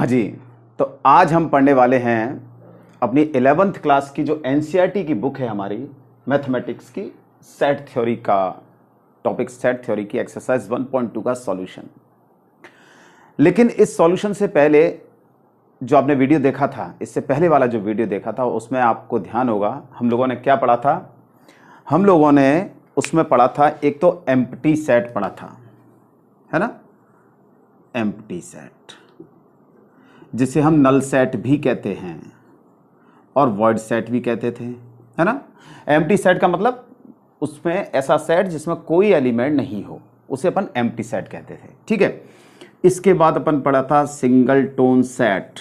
जी, तो आज हम पढ़ने वाले हैं अपनी 11th क्लास की जो एनसीईआरटी की बुक है हमारी मैथमेटिक्स की सेट थ्योरी का टॉपिक, सेट थ्योरी की एक्सरसाइज 1.2 का सॉल्यूशन। लेकिन इस सॉल्यूशन से पहले जो आपने वीडियो देखा था, इससे पहले वाला जो वीडियो देखा था, उसमें आपको ध्यान होगा हम लोगों ने क्या पढ़ा था। हम लोगों ने उसमें पढ़ा था, एक तो एम्प्टी सेट पढ़ा था, है ना, एम्प्टी सेट जिसे हम नल सेट भी कहते हैं और वॉइड सेट भी कहते थे, है ना। एम्प्टी सेट का मतलब उसमें ऐसा सेट जिसमें कोई एलिमेंट नहीं हो, उसे अपन एम्प्टी सेट कहते थे, ठीक है। इसके बाद अपन पढ़ा था single tone set.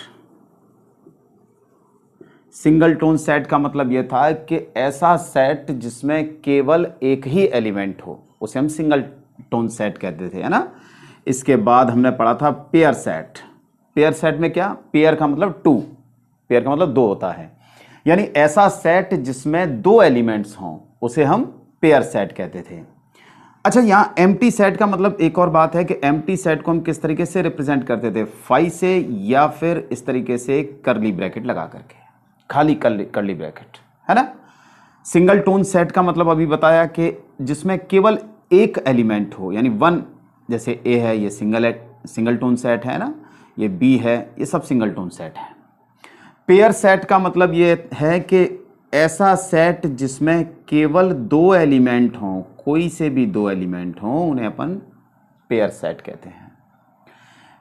Single tone set का मतलब यह था कि ऐसा सेट जिसमें केवल एक ही एलिमेंट हो, उसे हम सिंगल टोन सेट कहते थे, है ना। इसके बाद हमने पढ़ा था पेयर सेट। पेयर सेट में क्या, पेयर का मतलब टू, पेयर का मतलब दो होता है, यानी ऐसा सेट जिसमें दो एलिमेंट्स हों उसे हम पेयर सेट कहते थे। अच्छा, यहां एम्प्टी सेट का मतलब एक और बात है कि एम्प्टी सेट को हम किस तरीके से रिप्रेजेंट करते थे, फाई से या फिर इस तरीके से करली ब्रैकेट लगा करके, खाली करली ब्रैकेट, है ना। सिंगल टोन सेट का मतलब अभी बताया कि जिसमें केवल एक एलिमेंट हो, यानी वन, जैसे ए है ये सिंगल टोन सेट है ना, ये बी है, ये सब सिंगल टोन सेट है। पेयर सेट का मतलब ये है कि ऐसा सेट जिसमें केवल दो एलिमेंट हों, कोई से भी दो एलिमेंट हों, उन्हें अपन पेयर सेट कहते हैं।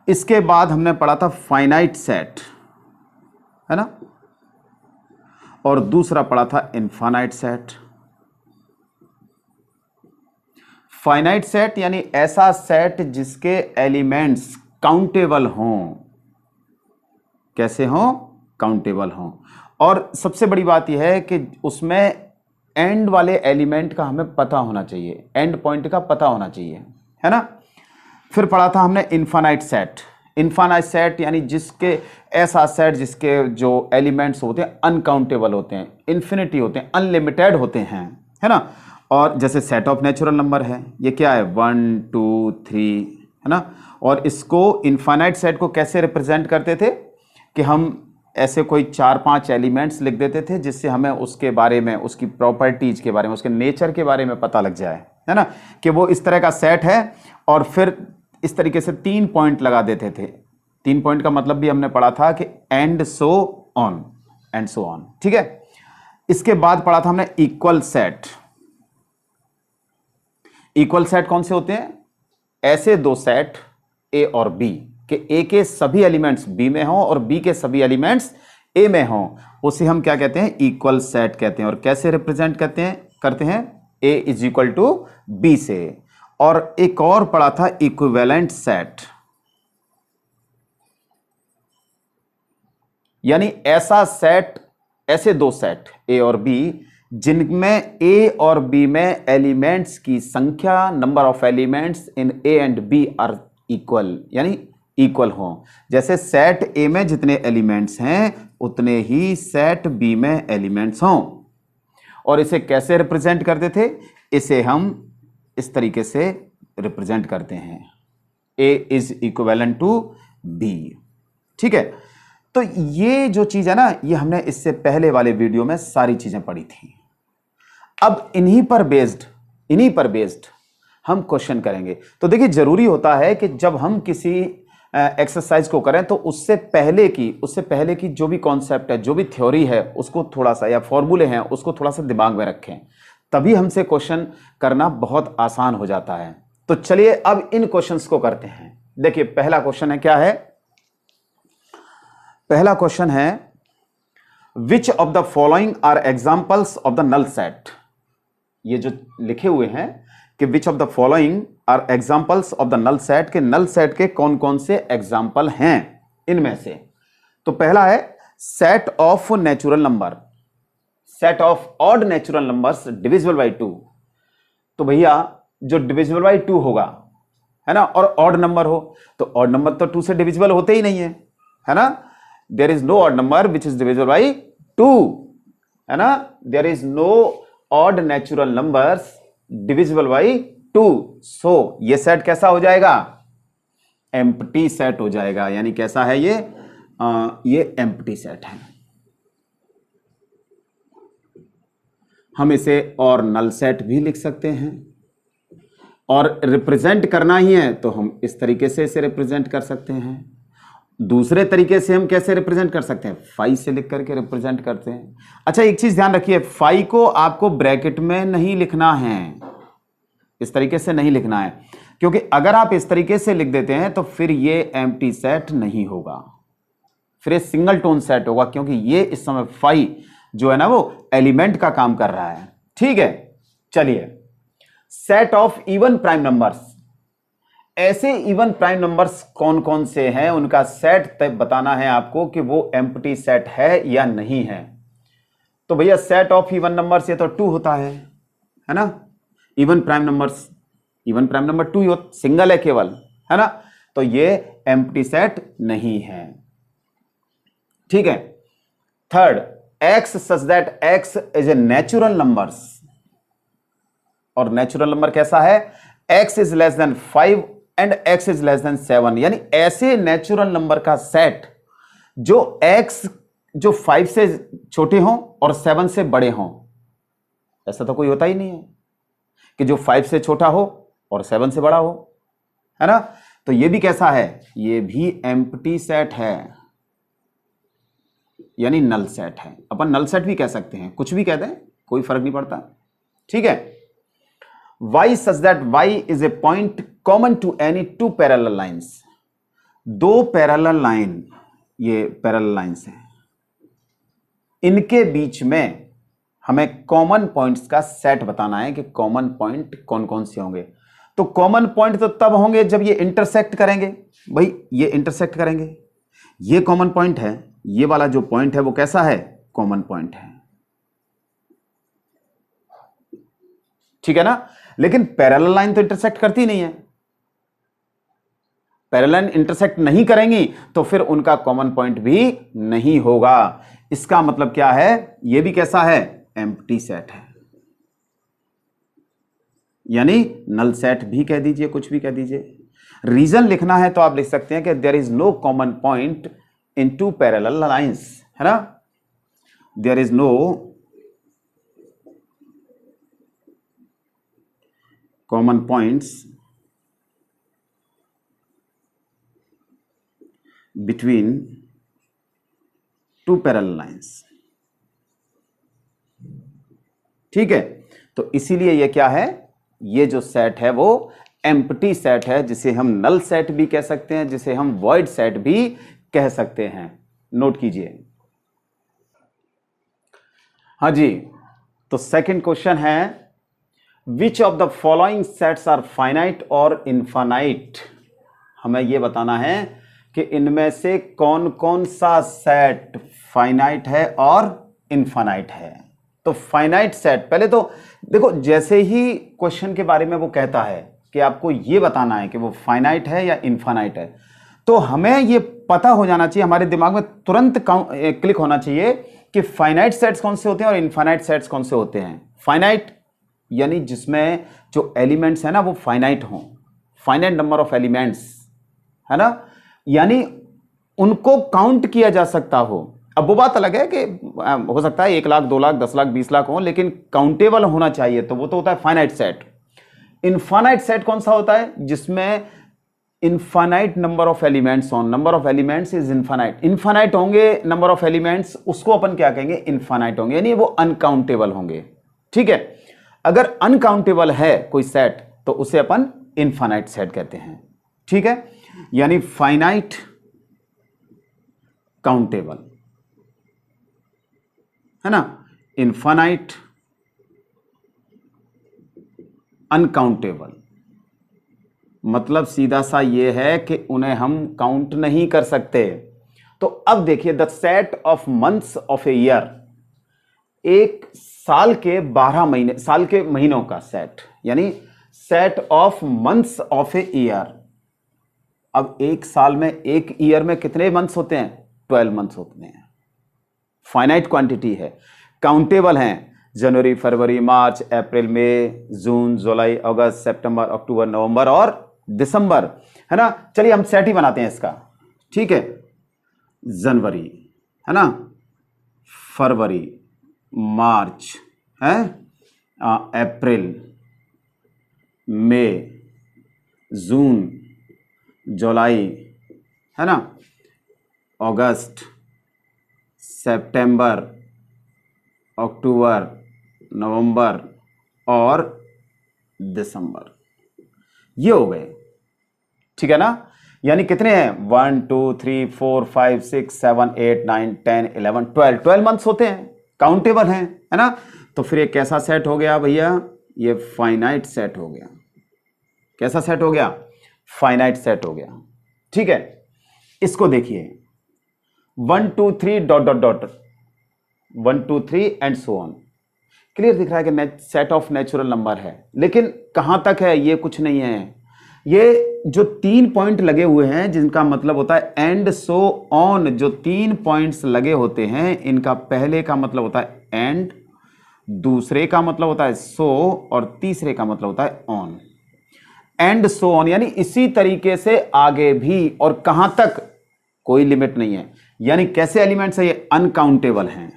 इसके बाद हमने पढ़ा था फाइनाइट सेट, है ना, और दूसरा पढ़ा था इनफाइनाइट सेट। फाइनाइट सेट यानी ऐसा सेट जिसके एलिमेंट्स काउंटेबल हों। कैसे हों, काउंटेबल हों। और सबसे बड़ी बात यह है कि उसमें एंड वाले एलिमेंट का हमें पता होना चाहिए, एंड पॉइंट का पता होना चाहिए, है ना। फिर पढ़ा था हमने इनफाइनाइट सेट। इनफाइनाइट सेट यानी जिसके ऐसा सेट जिसके जो एलिमेंट्स होते हैं अनकाउंटेबल होते हैं, इन्फिनिटी होते हैं, अनलिमिटेड होते हैं, है ना। और जैसे सेट ऑफ नेचुरल नंबर है, ये क्या है, 1 2 3, है ना। और इसको इनफाइनाइट सेट को कैसे रिप्रेजेंट करते थे कि हम ऐसे कोई 4-5 एलिमेंट्स लिख देते थे जिससे हमें उसके बारे में, उसकी प्रॉपर्टीज के बारे में, उसके नेचर के बारे में पता लग जाए, है ना, कि वो इस तरह का सेट है। और फिर इस तरीके से 3 पॉइंट लगा देते थे। 3 पॉइंट का मतलब भी हमने पढ़ा था कि and so on, and so on, ठीक है। इसके बाद पढ़ा था हमने इक्वल सेट। इक्वल सेट कौन से होते हैं, ऐसे दो सेट ए और बी कि ए के सभी एलिमेंट्स बी में हों और बी के सभी एलिमेंट्स ए में हों, उसे हम क्या कहते हैं, इक्वल सेट कहते हैं। और कैसे रिप्रेजेंट करते हैं, ए इज इक्वल टू बी से। और एक और पढ़ा था इक्विवेलेंट सेट, यानी ऐसा सेट, ऐसे दो सेट ए और बी जिनमें ए और बी में एलिमेंट्स की संख्या, number of elements in A and B are equal, यानी इक्वल हो। जैसे सेट ए में जितने एलिमेंट्स हैं उतने ही सेट बी में एलिमेंट्स हों। और इसे कैसे रिप्रेजेंट करते थे, इसे हम इस तरीके से रिप्रेजेंट करते हैं, ए इज इक्विवेलेंट टू बी, ठीक है। तो ये जो चीज है ना, ये हमने इससे पहले वाले वीडियो में सारी चीजें पढ़ी थी। अब इन्हीं पर बेस्ड हम क्वेश्चन करेंगे। तो देखिए, जरूरी होता है कि जब हम किसी एक्सरसाइज को करें तो उससे पहले की जो भी कॉन्सेप्ट है, जो भी थ्योरी है, उसको थोड़ा सा, या फॉर्मूले हैं, उसको थोड़ा सा दिमाग में रखें, तभी हमसे क्वेश्चन करना बहुत आसान हो जाता है। तो चलिए अब इन क्वेश्चंस को करते हैं। देखिए, पहला क्वेश्चन है, क्या है, पहला क्वेश्चन है, which of the following are examples of the null set. ये जो लिखे हुए हैं कि which of the following are examples of the null set, के नल सेट के कौन कौन से एग्जाम्पल हैं इनमें से। तो पहला है set of natural number, set of odd natural numbers divisible by 2। तो भैया जो डिविजिबल बाई 2 होगा, है ना, और ऑड नंबर हो, तो ऑड नंबर तो 2 से डिविजिबल होते ही नहीं है ना। There is no odd number which is divisible by 2, है ना। There is no odd natural numbers divisible by 2। So ये सेट कैसा हो जाएगा, एम्प्टी सेट हो जाएगा। यानी कैसा है ये, ये एम्प्टी सेट है। हम इसे और नल सेट भी लिख सकते हैं, और रिप्रेजेंट करना ही है तो हम इस तरीके से इसे रिप्रेजेंट कर सकते हैं। दूसरे तरीके से हम कैसे रिप्रेजेंट कर सकते हैं, फाई से लिख करके रिप्रेजेंट करते हैं। अच्छा, एक चीज ध्यान रखिए, फाई को आपको ब्रैकेट में नहीं लिखना है, इस तरीके से नहीं लिखना है, क्योंकि अगर आप इस तरीके से लिख देते हैं तो फिर ये एम्प्टी सेट नहीं होगा, फिर ये सिंगल टोन सेट होगा, क्योंकि ये इस समय फाई जो है ना वो एलिमेंट का काम कर रहा है। ठीक है, चलिए, set of even prime numbers, ऐसे इवन प्राइम नंबर्स कौन कौन से हैं, उनका सेट तब बताना है आपको कि वो एम्प्टी सेट है या नहीं है। तो भैया सेट ऑफ इवन नंबर्स ये तो 2 होता है ना, even prime numbers, even prime number 2 ही हो, सिंगल है केवल, है ना, तो ये एम्प्टी सेट नहीं है। ठीक है, third, x such that X is a natural numbers, और नेचुरल नंबर कैसा है, x is less than 5 and x is less than 7, यानी ऐसे नेचुरल नंबर का सेट जो x जो 5 से छोटे हों और 7 से बड़े हों। ऐसा तो कोई होता ही नहीं है कि जो 5 से छोटा हो और 7 से बड़ा हो, है ना, तो ये भी कैसा है, ये भी एम्प्टी सेट है, यानी नल सेट है। अपन नल सेट भी कह सकते हैं, कुछ भी कह दें, कोई फर्क नहीं पड़ता। ठीक है, y such that y is a point common to any two parallel lines, दो पैरेलल लाइन, ये पैरेलल लाइंस हैं, इनके बीच में हमें कॉमन पॉइंट्स का सेट बताना है कि कॉमन पॉइंट कौन कौन से होंगे। तो कॉमन पॉइंट तो तब होंगे जब ये इंटरसेक्ट करेंगे, भाई ये इंटरसेक्ट करेंगे, ये कॉमन पॉइंट है, ये वाला जो पॉइंट है वो कैसा है, कॉमन पॉइंट है। ठीक है ना, लेकिन पैरेलल लाइन तो इंटरसेक्ट करती नहीं है, पैरेलल लाइन इंटरसेक्ट नहीं करेंगी तो फिर उनका कॉमन पॉइंट भी नहीं होगा। इसका मतलब क्या है, ये भी कैसा है, एम्प्टी सेट है, यानी नल सेट भी कह दीजिए, कुछ भी कह दीजिए। रीजन लिखना है तो आप लिख सकते हैं कि there is no common point in two parallel lines, है ना, there is no common points between two parallel lines। ठीक है, तो इसीलिए ये क्या है, ये जो सेट है वो एम्प्टी सेट है, जिसे हम नल सेट भी कह सकते हैं, जिसे हम वॉइड सेट भी कह सकते हैं। नोट कीजिए। हाँ जी, तो सेकंड क्वेश्चन है, which of the following sets are finite और इनफाइनाइट। हमें यह बताना है कि इनमें से कौन कौन सा सेट फाइनाइट है और इनफाइनाइट है। तो फाइनाइट सेट, पहले तो देखो, जैसे ही क्वेश्चन के बारे में वो कहता है कि आपको यह बताना है कि वो फाइनाइट है या इनफाइनाइट है, तो हमें यह पता हो जाना चाहिए, हमारे दिमाग में तुरंत क्लिक होना चाहिए कि फाइनाइट सेट्स कौन से होते हैं और इनफाइनाइट सेट्स कौन से होते हैं। फाइनाइट यानी जिसमें जो एलिमेंट्स है ना वो फाइनाइट हों, फाइनाइट नंबर ऑफ एलिमेंट्स, है ना, यानी उनको काउंट किया जा सकता हो। अब वो बात अलग है कि हो सकता है 1 लाख 2 लाख 10 लाख 20 लाख हो, लेकिन काउंटेबल होना चाहिए, तो वो तो होता है फाइनाइट सेट। इनफाइनाइट सेट कौन सा होता है, जिसमें इनफाइनाइट नंबर ऑफ एलिमेंट्स हो, number of elements is infinite, infinite होंगे नंबर ऑफ एलिमेंट्स, उसको अपन क्या कहेंगे, इनफाइनाइट होंगे, यानी वो अनकाउंटेबल होंगे। ठीक है, अगर अनकाउंटेबल है कोई सेट तो उसे अपन इनफाइनाइट सेट कहते हैं। ठीक है, यानी फाइनाइट काउंटेबल, है ना, इनफाइनाइट अनकाउंटेबल, मतलब सीधा सा ये है कि उन्हें हम काउंट नहीं कर सकते। तो अब देखिए, the set of months of a year, एक साल के 12 महीने, साल के महीनों का सेट, यानी set of months of a year. अब एक साल में, एक ईयर में कितने मंथ्स होते हैं, 12 मंथ्स होते हैं। फाइनाइट क्वांटिटी है, काउंटेबल हैं, जनवरी फरवरी मार्च अप्रैल मई जून जुलाई अगस्त सितंबर अक्टूबर नवंबर और दिसंबर, है ना। चलिए हम सेट ही बनाते हैं इसका। ठीक है, जनवरी, है ना, फरवरी, मार्च, है, अप्रैल, मई, जून, जुलाई, है ना, अगस्त, सितंबर, अक्टूबर, नवंबर और दिसंबर, ये हो गए। ठीक है ना, यानी कितने हैं, 1 2 3 4 5 6 7 8 9 10 11 12 मंथ्स होते हैं, काउंटेबल हैं, है ना। तो फिर ये कैसा सेट हो गया भैया, ये फाइनाइट सेट हो गया। कैसा सेट हो गया, फाइनाइट सेट हो गया। ठीक है, इसको देखिए 1 2 3 dot dot dot 1 2 3 and so on. Clear दिख रहा है कि सेट ऑफ नेचुरल नंबर है, लेकिन कहां तक है ये कुछ नहीं है। ये जो 3 पॉइंट लगे हुए हैं जिनका मतलब होता है एंड सो ऑन, जो 3 पॉइंट्स लगे होते हैं इनका पहले का मतलब होता है एंड, दूसरे का मतलब होता है सो और तीसरे का मतलब होता है ऑन। एंड सो ऑन यानी इसी तरीके से आगे भी, और कहां तक कोई लिमिट नहीं है। यानी कैसे एलिमेंट्स है ये, अनकाउंटेबल हैं।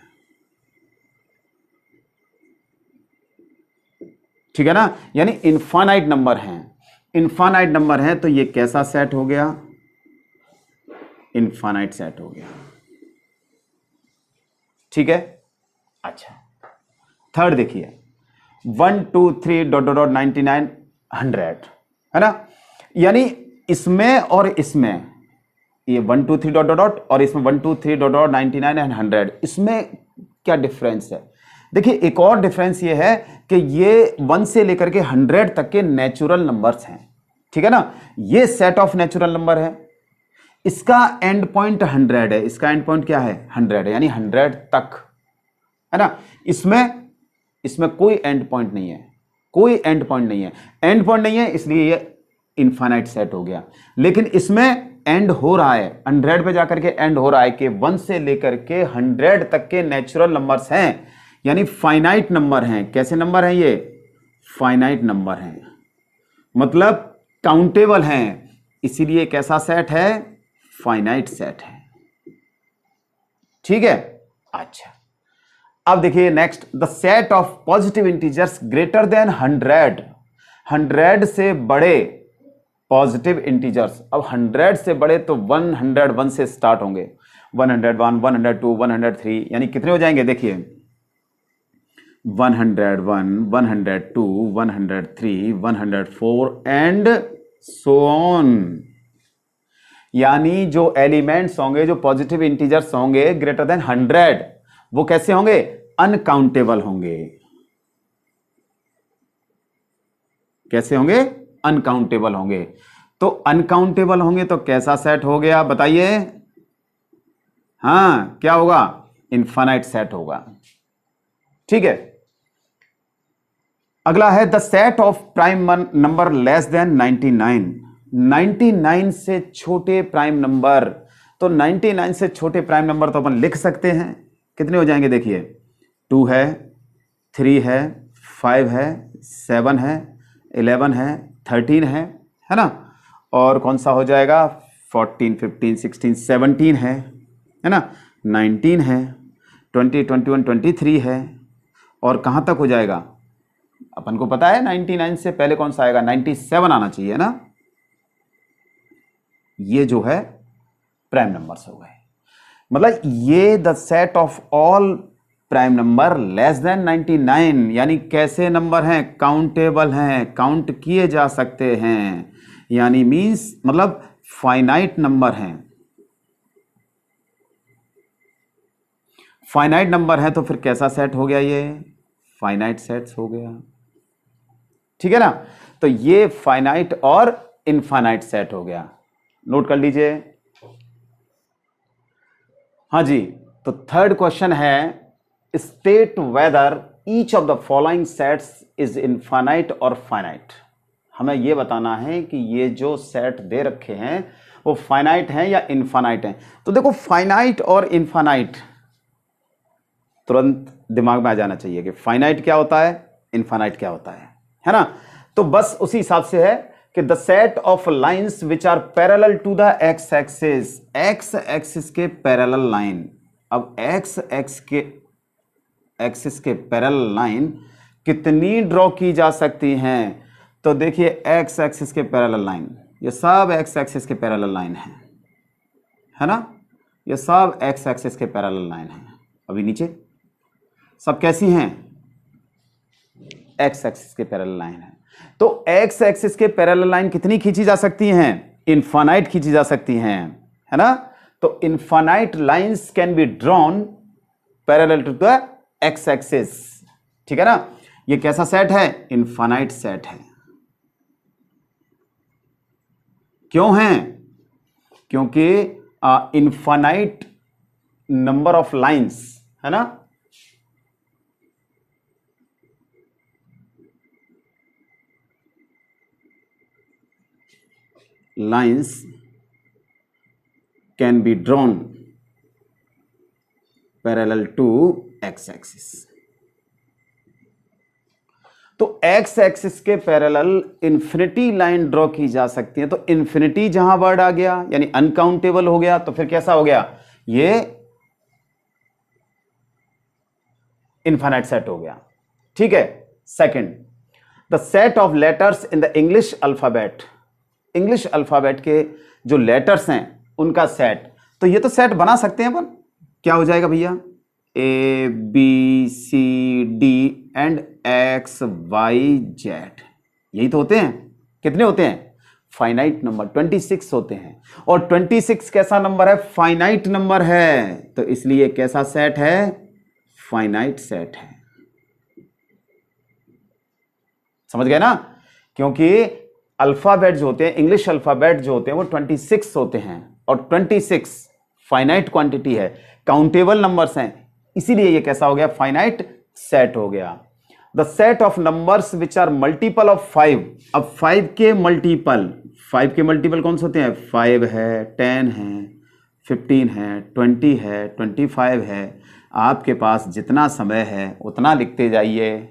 ठीक है ना, यानी इनफाइनाइट नंबर हैं। इनफाइनाइट नंबर है तो ये कैसा सेट हो गया, इनफाइनाइट सेट हो गया। ठीक है, अच्छा थर्ड देखिए 1 2 3 डॉट डॉट डॉट 99 100, है ना। यानी इसमें और इसमें, ये 1 2 3 डॉट डॉट डॉट और इसमें 1 2 3 डॉट डॉट 99 एंड 100, इसमें क्या डिफरेंस है। देखिए एक और डिफरेंस ये है कि ये 1 से लेकर के 100 तक के नेचुरल नंबर्स हैं। ठीक है ना, ये सेट ऑफ नेचुरल नंबर है, इसका एंड पॉइंट 100 है, इसका एंड पॉइंट क्या है 100 है, यानी 100 तक, है ना। इसमें कोई एंड पॉइंट नहीं है, कोई एंड पॉइंट नहीं है, एंड पॉइंट नहीं है, इसलिए ये इनफाइनाइट सेट हो गया। लेकिन इसमें एंड हो रहा है, 100 पे जाकर के एंड हो रहा है कि 1 से लेकर के 100 तक के नेचुरल नंबर्स हैं, यानी फाइनाइट नंबर हैं। कैसे नंबर हैं ये, फाइनाइट नंबर हैं, मतलब काउंटेबल हैं, इसीलिए कैसा सेट है, फाइनाइट सेट है। ठीक है, अच्छा अब देखिए next, the set of positive integers greater than 100, 100 से बड़े पॉजिटिव इंटीजर्स। अब 100 से बड़े तो 101 से स्टार्ट होंगे, 101 102 103, यानी कितने हो जाएंगे देखिए 101 102 103 104 एंड सो ऑन। यानी जो एलिमेंट्स होंगे, जो पॉजिटिव इंटीजर्स होंगे ग्रेटर देन 100, वो कैसे होंगे, अनकाउंटेबल होंगे। कैसे होंगे, अनकाउंटेबल होंगे। तो अनकाउंटेबल होंगे तो कैसा सेट हो गया बताइए, हां क्या होगा, इनफाइनाइट सेट होगा। ठीक है, अगला है the set of prime number less than 99, 99 से छोटे प्राइम नंबर। तो 99 से छोटे प्राइम नंबर तो अपन लिख सकते हैं, कितने हो जाएंगे देखिए 2 है, 3 है, 5 है, 7 है, 11 है, 13 है ना, और कौन सा हो जाएगा 14 15 16 17 है ना, 19 है, 20 21 23 है, और कहां तक हो जाएगा, अपन को पता है 99 से पहले कौन सा आएगा, 97 आना चाहिए ना। ये जो है प्राइम नंबर्स हो गए, मतलब ये the set of all prime number less than 99, यानी कैसे नंबर हैं, काउंटेबल हैं, काउंट किए जा सकते हैं, यानी मींस मतलब फाइनाइट नंबर हैं। फाइनाइट नंबर है तो फिर कैसा सेट हो गया, ये फाइनाइट सेट्स हो गया। ठीक है ना, तो ये फाइनाइट और इनफाइनाइट सेट हो गया, नोट कर लीजिए। हाँ जी, तो थर्ड क्वेश्चन है state whether each of the following sets is infinite और फाइनाइट। हमें यह बताना है कि ये जो सेट दे रखे हैं वो फाइनाइट हैं या इनफाइनाइट हैं। तो देखो फाइनाइट और इनफाइनाइट तुरंत दिमाग में आ जाना चाहिए कि फाइनाइट क्या होता है, इनफाइनाइट क्या होता है ना। तो बस उसी हिसाब से है कि the set of lines which are parallel to the x axis, x axis के पैरेलल लाइन। अब एक्स एक्सिस के पैरेलल लाइन कितनी ड्रॉ की जा सकती हैं? तो देखिए एक्स एक्सिस के पैरेलल लाइन, ये सब एक्स एक्सिस के पैरेलल लाइन है ना, ये सब एक्स एक्सिस के पैरेलल लाइन है। अभी नीचे सब कैसी हैं? एक्स एक्सिस के पैरेलल लाइन है। तो एक्स एक्सिस के पैरेलल लाइन कितनी खींची जा सकती हैं? इनफाइनाइट खींची जा सकती हैं, है ना। तो infinite lines can be drawn parallel to the x axis, ठीक है ना। ये कैसा सेट है? इनफाइनाइट सेट है। क्यों है? क्योंकि इनफाइनाइट नंबर ऑफ लाइंस, है ना, lines can be drawn parallel to x axis। तो x एक्सिस के पैरेलल इंफिनिटी लाइन ड्रॉ की जा सकती है। तो इंफिनिटी जहां वर्ड आ गया यानी अनकाउंटेबल हो गया, तो फिर कैसा हो गया? ये इनफाइनाइट सेट हो गया, ठीक है। Second, the set of letters in the English alphabet, English alphabet के जो लेटर्स हैं उनका सेट। तो ये तो सेट बना सकते हैं अपन, क्या हो जाएगा भैया? A B C D and X Y Z, यही तो होते हैं। कितने होते हैं? फाइनाइट नंबर 26 होते हैं। और 26 कैसा नंबर है? फाइनाइट नंबर है। तो इसलिए कैसा सेट है? फाइनाइट सेट है। समझ गए ना? क्योंकि अल्फाबेट जो होते हैं, इंग्लिश अल्फाबेट जो होते हैं वो 26 होते हैं, और 26 फाइनाइट क्वांटिटी है, काउंटेबल नंबर्स हैं, इसीलिए ये कैसा हो गया? फाइनाइट सेट हो गया। The set of numbers which are multiple of 5। अब 5 के मल्टीपल कौन से होते हैं? 5 है, 10 है, 15 है, 20 है, 25 है। आपके पास जितना समय है उतना लिखते जाइए,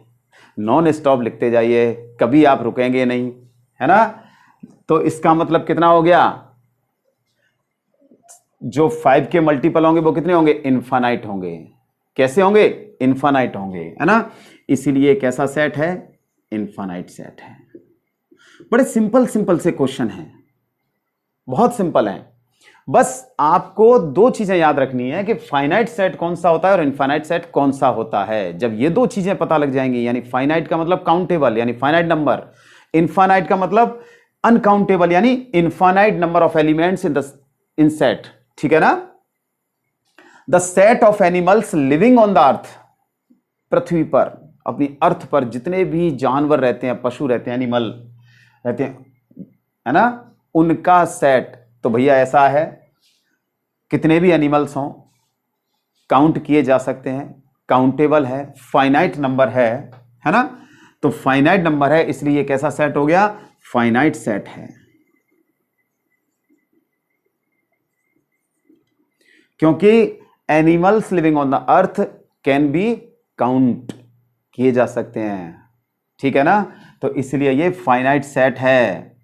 नॉन स्टॉप लिखते जाइए, कभी आप रुकेंगे नहीं, है ना। तो इसका मतलब कितना हो गया? जो 5 के मल्टीपल होंगे वो कितने होंगे? इनफाइनाइट होंगे। कैसे होंगे? इनफाइनाइट होंगे, है ना। इसीलिए कैसा सेट है? इनफाइनाइट सेट है। बड़े सिंपल से क्वेश्चन हैं, बहुत सिंपल है। बस आपको दो चीजें याद रखनी है कि फाइनाइट सेट कौन सा होता है और इनफाइनाइट सेट कौन सा होता है। जब ये दो चीजें पता लग जाएंगी, यानी फाइनाइट का मतलब काउंटेबल यानी फाइनाइट नंबर, इनफाइनाइट का मतलब अनकाउंटेबल यानी infinite number of elements in set, ठीक है ना। The set of animals living on the earth, पृथ्वी पर, अपनी अर्थ पर जितने भी जानवर रहते हैं, पशु रहते हैं, एनिमल रहते हैं, है ना, उनका सेट तो भैया ऐसा है, कितने भी एनिमल्स हों काउंट किए जा सकते हैं, काउंटेबल है, फाइनाइट नंबर है ना। तो फाइनाइट नंबर है, इसलिए कैसा सेट हो गया? फाइनाइट सेट है। क्योंकि animals living on the earth can be count किए जा सकते हैं, ठीक है ना। तो इसलिए ये फाइनाइट सेट है।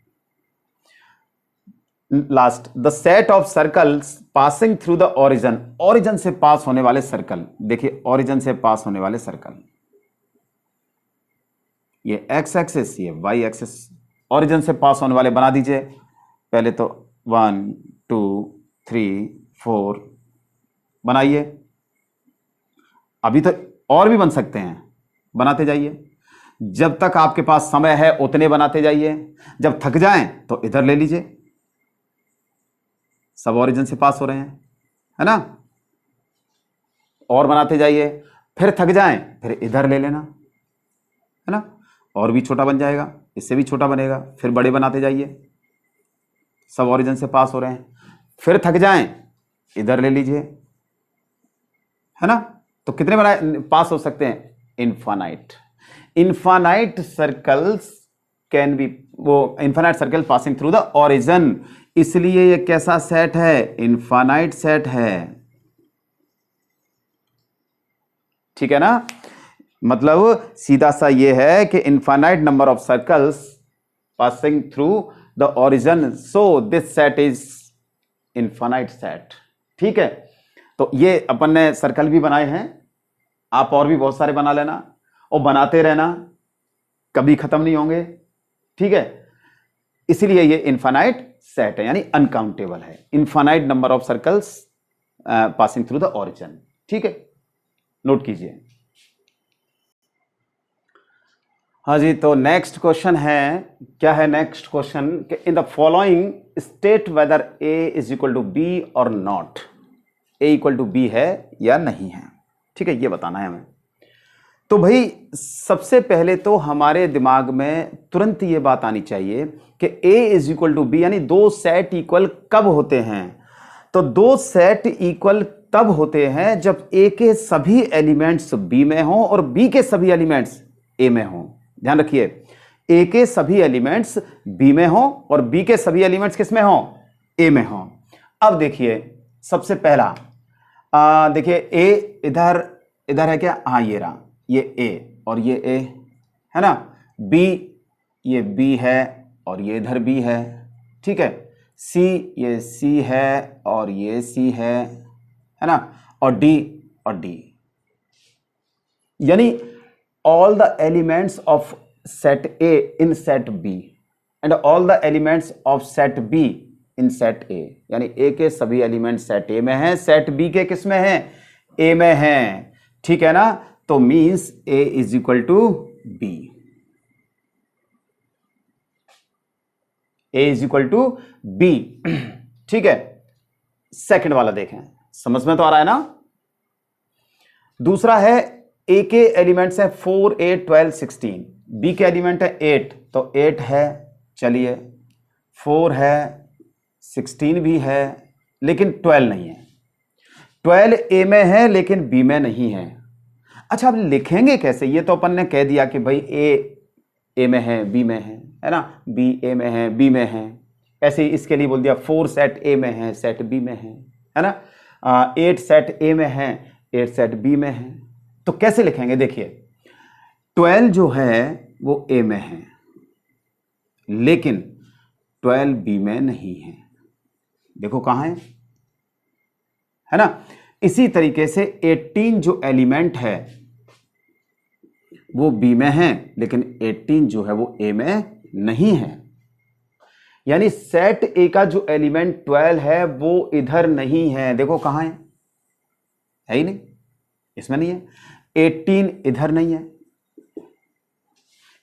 Last, the set of circles passing through the origin, origin से पास होने वाले सर्कल। देखिए ओरिजिन से पास होने वाले सर्कल, ये एक्स एक्सिस, ये वाई एक्सिस, ओरिजिन से पास होने वाले बना दीजिए। पहले तो 1 2 3 4 बनाइए। अभी तो और भी बन सकते हैं, बनाते जाइए। जब तक आपके पास समय है उतने बनाते जाइए, जब थक जाएं तो इधर ले लीजिए। सब ओरिजिन से पास हो रहे हैं, है ना। और बनाते जाइए, फिर थक जाएं फिर इधर ले लेना, है ना। और भी छोटा बन जाएगा, इससे भी छोटा बनेगा, फिर बड़े बनाते जाइए। सब ओरिजिन से पास हो रहे हैं, फिर थक जाएं इधर ले लीजिए, है ना। तो कितने बनाए पास हो सकते हैं? Infinite. Infinite circles can be, वो infinite circle passing through the origin, इसलिए ये कैसा सेट है? इनफाइनाइट सेट है, ठीक है ना। मतलब सीधा सा ये है कि infinite number of circles passing through the origin, so this set is infinite set. ठीक है, तो ये अपन ने सर्कल भी बनाए हैं, आप और भी बहुत सारे बना लेना और बनाते रहना, कभी खत्म नहीं होंगे। ठीक है, इसीलिए ये इनफाइनाइट सेट है, यानी अनकाउंटेबल है, infinite number of circles passing through the origin. ठीक है, नोट कीजिए। हाँ जी, तो नेक्स्ट क्वेश्चन है, क्या है next question, in the following state whether A is equal to B और not. A equal to B है या नहीं है, ठीक है, ये बताना है हमें। तो भाई सबसे पहले तो हमारे दिमाग में तुरंत ये बात आनी चाहिए कि ए इज इक्वल टू बी, यानी दो सेट इक्वल कब होते हैं। तो दो सेट इक्वल तब होते हैं जब ए के सभी एलिमेंट्स बी में हों और बी के सभी एलिमेंट्स ए में हों। ध्यान रखिए, ए के सभी एलिमेंट्स बी में हों और बी के सभी एलिमेंट्स किस में हों, ए में हों। अब देखिए सबसे पहला, देखिए ए इधर इधर है क्या, हाँ ये रहा, ये ए और ये ए है ना, बी ये बी है और ये इधर बी है। ठीक है, सी ये सी है और ये सी है ना, और डी, यानी all the elements of set A in set B and all the elements of set B in set A, यानी A के सभी एलिमेंट सेट A में हैं, सेट B के किस में हैं, A में हैं। ठीक है ना, तो means A is equal to B, A is equal to B। ठीक है, सेकंड वाला देखें, समझ में तो आ रहा है ना। दूसरा है ए के एलिमेंट्स है 4, 8, 12, 16, बी के एलिमेंट है 8, तो 8 है, चलिए 4 है, 16 भी है, लेकिन 12 नहीं है। 12 ए में है लेकिन बी में नहीं है। अच्छा, अब लिखेंगे कैसे, ये तो अपन ने कह दिया कि भाई ए में है, बी में है ना, बी ए में है, बी में है। ऐसे ही इसके लिए बोल दिया 4 सेट ए में है, सेट बी में है ना, 8 सेट ए में है, 8 सेट बी में है। तो कैसे लिखेंगे, देखिए 12 जो है वो ए में है लेकिन 12 बी में नहीं है। देखो कहां है ना। इसी तरीके से 18 जो एलिमेंट है वो बी में है लेकिन 18 जो है वो ए में नहीं है। यानी सेट ए का जो एलिमेंट 12 है वो इधर नहीं है। देखो कहां है ही नहीं, इसमें नहीं है। 18 इधर नहीं है।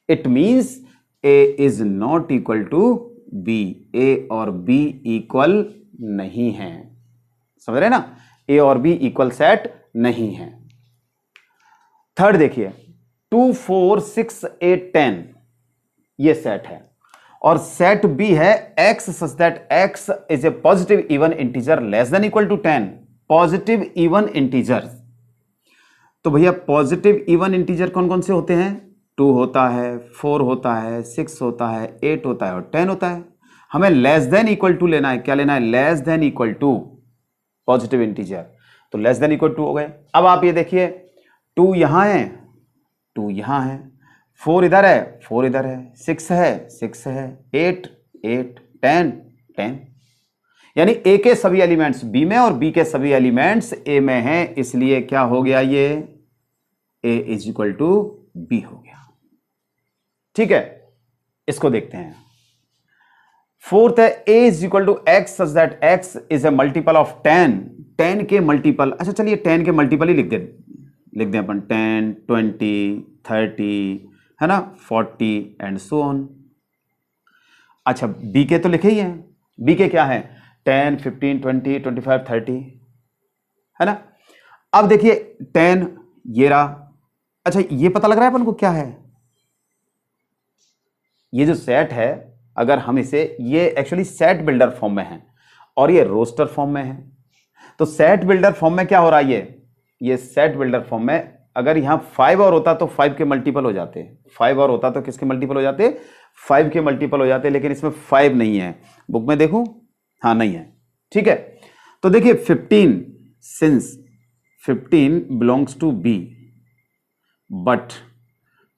It means A is not equal to B, A और बी इक्वल नहीं है। समझ रहे ना, ए और बी इक्वल सेट नहीं है। थर्ड देखिए 2, 4, 6, 8, 10 ये सेट है और सेट बी है x such that x is a positive even integer less than equal to 10। Positive even integers, तो भैया पॉजिटिव इवन इंटीजर कौन कौन से होते हैं, 2 होता है, 4 होता है, 6 होता है, 8 होता है और 10 होता है। हमें लेस देन इक्वल टू लेना है। क्या लेना है, less than equal to positive integer. तो लेस देन इक्वल टू हो गए। अब आप ये देखिए 2 यहां है, 2 यहां है, 4 इधर है, 4 इधर है, 6 है, 6 है, 8, 8, 10, 10। यानी ए के सभी एलिमेंट्स बी में और बी के सभी एलिमेंट्स ए में हैं, इसलिए क्या हो गया, ये A is equal to B हो गया। ठीक है, इसको देखते हैं। फोर्थ है A is equal to X such that X is a multiple of 10। 10 के मल्टीपल, अच्छा चलिए 10 के मल्टीपल ही लिख दें अपन, 10, 20, 30 है ना, 40 एंड सो ऑन। अच्छा बी के तो लिखे ही हैं, बी के क्या है 10, 15, 20, 25, 30 है ना। अब देखिए 10 ये रहा। अच्छा ये पता लग रहा है अपन को क्या है, ये जो सेट है अगर हम इसे, ये एक्चुअली सेट बिल्डर फॉर्म में है और ये रोस्टर फॉर्म में है। तो सेट बिल्डर फॉर्म में क्या हो रहा है, ये सेट बिल्डर फॉर्म में अगर यहां 5 और होता तो 5 के मल्टीपल हो जाते, 5 और होता तो किसके मल्टीपल हो जाते, 5 के मल्टीपल हो जाते, लेकिन इसमें 5 नहीं है। बुक में देखूं, हाँ नहीं है। ठीक है, तो देखिए 15, since 15 belongs to B but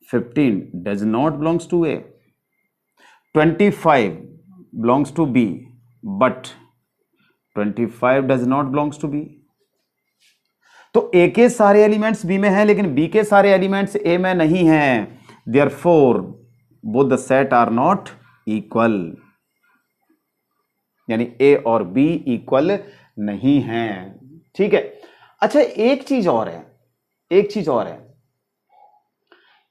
15 does not belongs to A. 25 belongs to B, but 25 does not belongs to B. तो A के सारे एलिमेंट्स B में हैं लेकिन B के सारे एलिमेंट्स A में नहीं हैं. Therefore, both the set are not equal. यानी A और B इक्वल नहीं हैं. ठीक है. अच्छा, एक चीज और है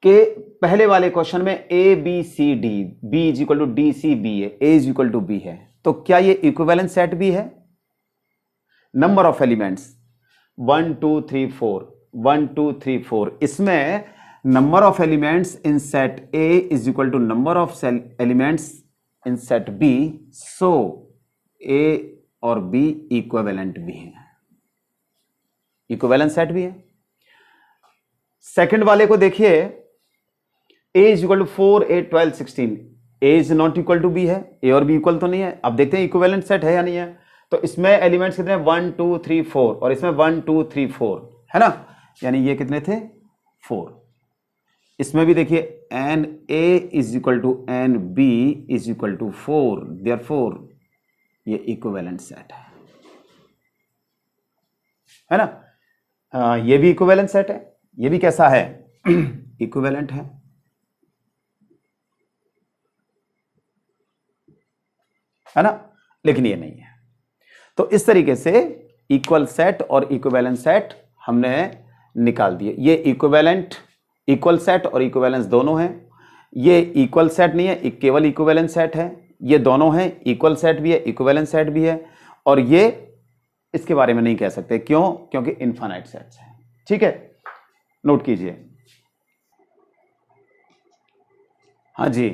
कि पहले वाले क्वेश्चन में A B C D, B is equal to D C B है, A is equal to B है, तो क्या ये इक्विवेलेंट सेट भी है? नंबर ऑफ एलिमेंट्स 1 2 3 4 1 2 3 4, इसमें number of elements in set A is equal to number of elements in set B, so A और B equivalent भी है, इक्विवेलेंट सेट भी है. सेकंड वाले को देखिए, A is equal to 4 8 12 16, A is not equal to B है, A और B इक्वल तो नहीं है. अब देखते हैं इक्विवेलेंट सेट है या नहीं है. तो इसमें एलिमेंट्स कितने हैं? 1 2 3 4, और इसमें 1 2 3 4 है ना, यानी ये कितने थे? 4. इसमें भी देखिए n A is equal to n B is equal to 4, therefore ये इक्विवेलेंट सेट है ना. ये भी इक्विवेलेंट सेट है, ये भी कैसा है? इक्विवेलेंट है ना, लेकिन ये नहीं है. तो इस तरीके से इक्वल सेट और इक्विवेलेंट सेट हमने निकाल दिए. ये इक्वल सेट और इक्विवेलेंस दोनों हैं. ये इक्वल सेट नहीं है, केवल इक्विवेलेंट सेट है. ये दोनों हैं, इक्वल सेट भी है, इक्विवेलेंट सेट भी है. और ये इसके बारे में नहीं कह सकते, क्यों? क्योंकि इनफाइनाइट सेट्स हैं. ठीक है, नोट कीजिए. हाँ जी,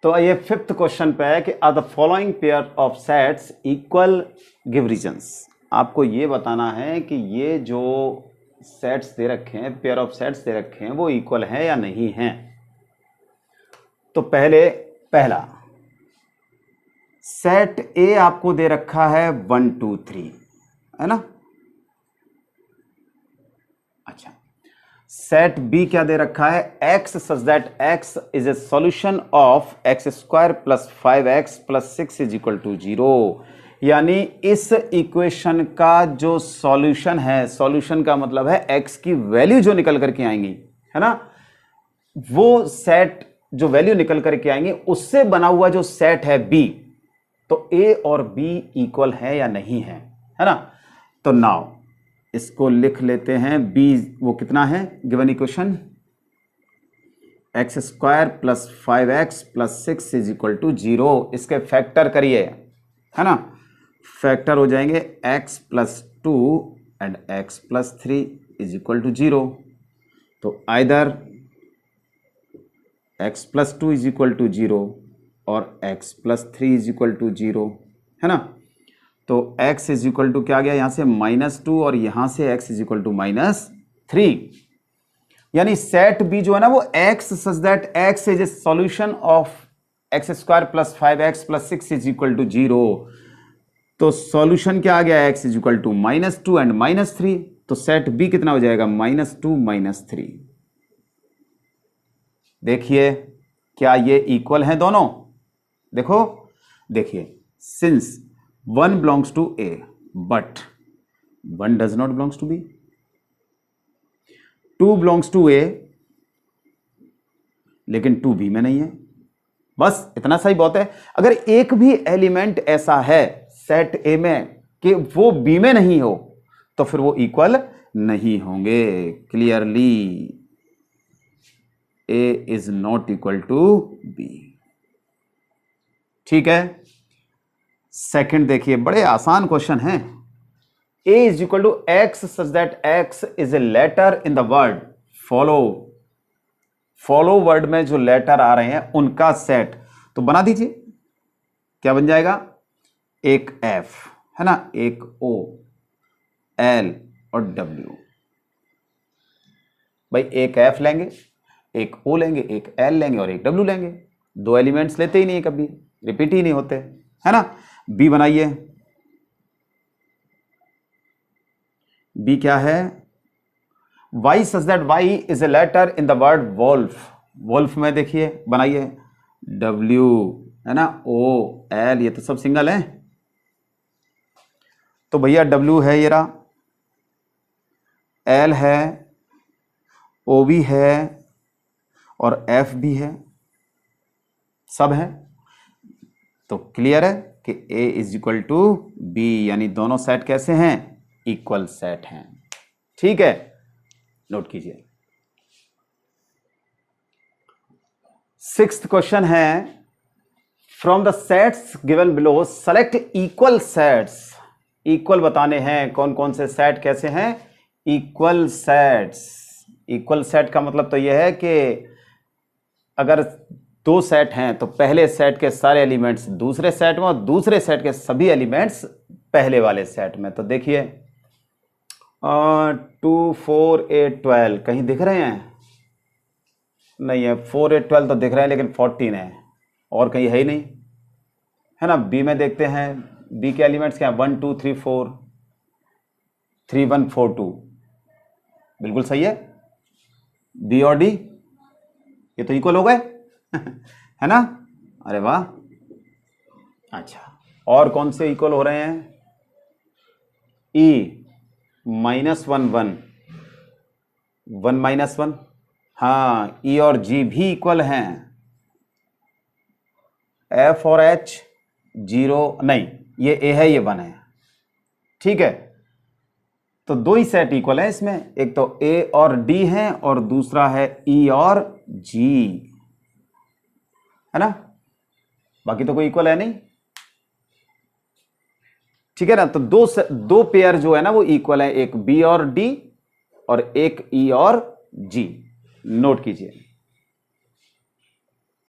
तो ये फिफ्थ क्वेश्चन पे है कि are the following pair of sets equal, give reasons. आपको ये बताना है कि ये जो सेट्स दे रखे हैं, पेयर ऑफ सेट्स दे रखे हैं, वो इक्वल है या नहीं है. तो पहला सेट ए आपको दे रखा है 1 2 3, है ना. अच्छा, सेट बी क्या दे रखा है? x such that x is a solution of x square plus 5x plus 6 is equal to 0. यानी इस इक्वेशन का जो सॉल्यूशन है, सॉल्यूशन का मतलब है x की वैल्यू जो निकल करके आएंगी, है ना, वो सेट जो वैल्यू निकल करके आएंगे उससे बना हुआ जो सेट है B, तो A और B इक्वल है या नहीं है ना. तो नाउ इसको लिख लेते हैं. B वो कितना है given equation? x square plus 5x plus 6 is equal to 0. इसके फैक्टर करिए, है ना, फैक्टर हो जाएंगे x plus 2 and x plus 3 is equal to 0. तो either x plus 2 is equal to 0 और x plus 3 is equal to 0, है ना. तो x इज इक्वल टू क्या गया यहां से? -2, और यहां से x इज इक्वल टू -3. यानी सेट B जो है ना वो x such that x is a solution of x square plus 5x plus 6 is equal to 0. तो सॉल्यूशन क्या आ गया? x is equal to -2 and -3. तो सेट B कितना हो जाएगा? -2 -3. देखिए क्या ये इक्वल हैं दोनों? देखिए since 1 belongs to A but 1 does not belongs to B, 2 belongs to A लेकिन 2 B में नहीं है. बस इतना सा ही बहुत है. अगर एक भी एलिमेंट ऐसा है सेट A में कि वो B में नहीं हो तो फिर वो इक्वल नहीं होंगे. Clearly A is not equal to B. ठीक है. सेकंड देखिए, बड़े आसान क्वेश्चन है. A is equal to x such that x is a letter in the word follow. Follow word में जो लेटर आ रहे हैं उनका सेट. तो बना दीजिए, क्या बन जाएगा? एक F है ना, एक O, L और W. भाई एक F लेंगे, एक O लेंगे, एक L लेंगे और एक W लेंगे. दो एलिमेंट्स लेते ही नहीं, कभी रिपीट ही नहीं होते, है ना. B बनाइए. B क्या है? Y such that Y is a letter in the word wolf. wolf में देखिए बनाइए W है ना, ओ एल, ये तो सब सिंगल है। तो भैया डब्ल्यू है, ये रहा, एल है, ओ भी है और एफ भी है, सब है। तो क्लियर है कि ए इज इक्वल टू बी, यानी दोनों सेट कैसे हैं, इक्वल सेट हैं। ठीक है, नोट कीजिए। सिक्स्थ क्वेश्चन है, from the sets given below select equal sets. Equal बताने हैं, कौन कौन से सेट कैसे हैं, इक्वल सेट्स। इक्वल सेट का मतलब तो यह है कि अगर दो सेट हैं तो पहले सेट के सारे एलिमेंट्स दूसरे सेट में और दूसरे सेट के सभी एलिमेंट्स पहले वाले सेट में। तो देखिए 2 4 8 12 कहीं दिख रहे हैं, नहीं है, 4 8 12 तो दिख रहे हैं लेकिन 14 है और कहीं है ही नहीं, है ना। बी में देखते हैं, बी के एलिमेंट्स क्या है, 1 2 3 4 3 1 4 2, बिल्कुल सही है। बी और डी ये तो इक्वल हो गए है ना, अरे वाह। अच्छा, और कौन से इक्वल हो रहे हैं, ई -1 1 1 -1, हाँ, ई और जी भी इक्वल हैं। एफ और एच 0 नहीं, ये ए है, ये 1 है। ठीक है, तो दो ही सेट इक्वल है इसमें, एक तो ए और डी है और दूसरा है ई और जी, है ना, बाकी तो कोई इक्वल है नहीं। ठीक है ना, तो दो पेयर जो है ना वो इक्वल है, एक बी और डी और एक ई और जी। नोट कीजिए।